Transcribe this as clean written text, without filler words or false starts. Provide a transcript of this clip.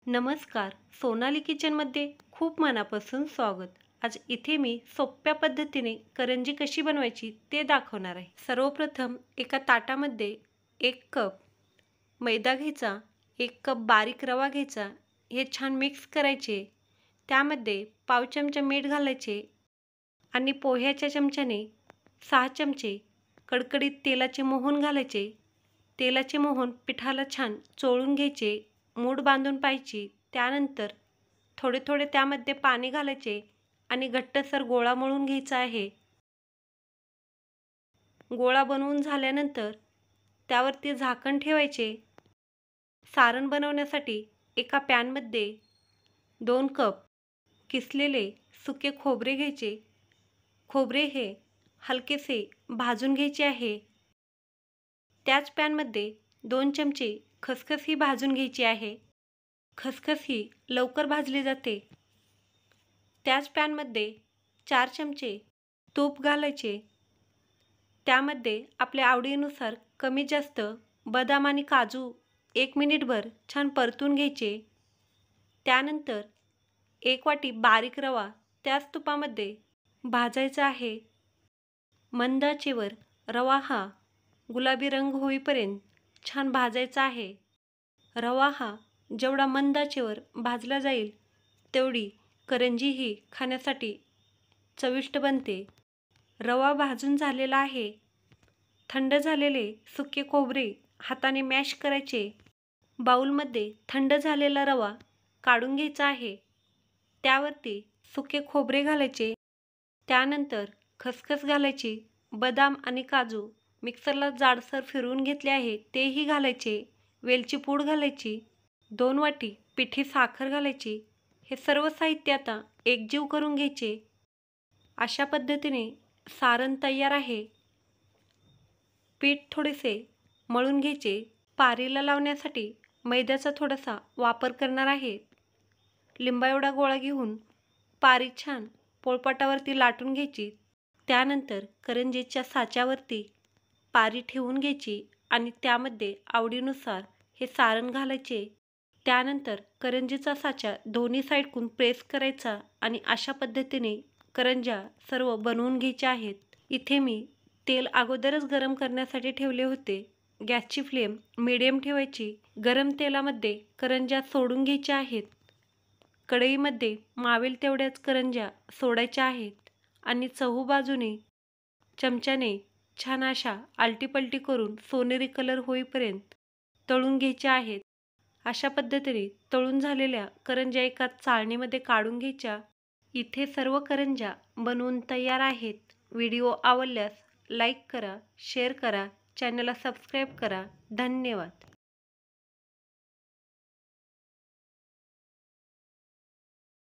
नमस्कार. सोनाली किचनमध्ये खूप मनापासून स्वागत. आज इथे मी सोप्या पद्धतीने करंजी कशी बनवायची ते दाखवणार आहे. सर्वप्रथम एका ताटामध्ये 1 कप मैदा घ्यायचा, 1 कप बारीक रवा घ्यायचा. हे छान मिक्स करायचे. त्यामध्ये पाव चमचा मीठ घालायचे आणि पोह्याच्या चमच्याने 6 चमचे कडकडीत तेलाचे मोहन घालायचे. तेलाचे मोहन पिठाला छान चोळून घ्यायचे, मूठ बांधून पाहायची. त्यानंतर थोडे थोडे त्यामध्ये पाणी घालायचे आणि घट्टसर गोळा मळून घ्यायचा आहे. गोळा बनवून झाल्यानंतर त्यावरती झाकण ठेवायचे. सारण बनवण्यासाठी एका पॅनमध्ये 2 कप किसलेले सुके खोबरे घ्यायचे. खोबरे हे हलकेसे भाजून घ्यायचे आहे. त्याच पॅनमध्ये 2 चमचे खसखस ही भाजून घ्यायची आहे. खसखस ही लवकर भाजली जाते. त्याच पॅनमध्ये 4 चमचे तूप घालायचे. त्यामध्ये आपल्या आवडीनुसार कमी जास्त बदाम आणि काजू 1 मिनिटभर छान परतून घ्यायचे. त्यानंतर 1 वाटी बारीक रवा त्याच तुपामध्ये भाजायचा आहे. मंद आचेवर रवा हा गुलाबी रंग होईपर्यंत छान भाजायचा आहे. रवा हा जेवढा मंद आचेवर भाजला जाईल तेवढी करंजी ही खाण्यासाठी चविष्ट बनते. रवा भाजून झालेला आहे. थंड झालेले सुके खोबरे हाताने मॅश करायचे. बाऊलमध्ये थंड झालेला रवा काढून घ्यायचा आहे. त्यावरती सुके खोबरे घालायचे. त्यानंतर खसखस घालायची. बदाम आणि काजू मिक्सरला जाडसर फिरवून घेतले आहे तेही घालायचे. वेलची पूड घालायची. 2 वाटी पिठी साखर घालायची. हे सर्व साहित्य आता एकजीव करून घ्यायचे. अशा पद्धतीने सारण तयार आहे. पीठ थोडेसे मळून घ्यायचे. पारीला लावण्यासाठी मैद्याचा थोडासा वापर करणार आहे. लिंबा एवढा गोळा घेऊन पारी छान पोळपाटावरती लाटून घ्यायची. त्यानंतर करंजीच्या साच्यावरती पारी ठेवून घ्यायची आणि त्यामध्ये आवडीनुसार हे सारण घालायचे. त्यानंतर करंजीचा साचा दोन्ही साईडकडून प्रेस करायचा आणि अशा पद्धतीने करंज्या सर्व बनवून घ्यायच्या आहेत. इथे मी तेल अगोदरच गरम करण्यासाठी ठेवले होते. गॅसची फ्लेम मिडियम ठेवायची. गरम तेलामध्ये करंज्या सोडून घ्यायच्या आहेत. कढईमध्ये मावेल तेवढ्याच करंज्या सोडायच्या आहेत आणि चहूबाजूने चमच्याने छान अशा आलटीपलटी करून सोनेरी कलर होईपर्यंत तळून घ्यायच्या आहेत. अशा पद्धतीने तळून झालेल्या करंज्या एका चाळणीमध्ये काढून घ्यायच्या. इथे सर्व करंज्या बनवून तयार आहेत. व्हिडिओ आवडल्यास लाईक करा, शेअर करा, चॅनलला सबस्क्राईब करा. धन्यवाद.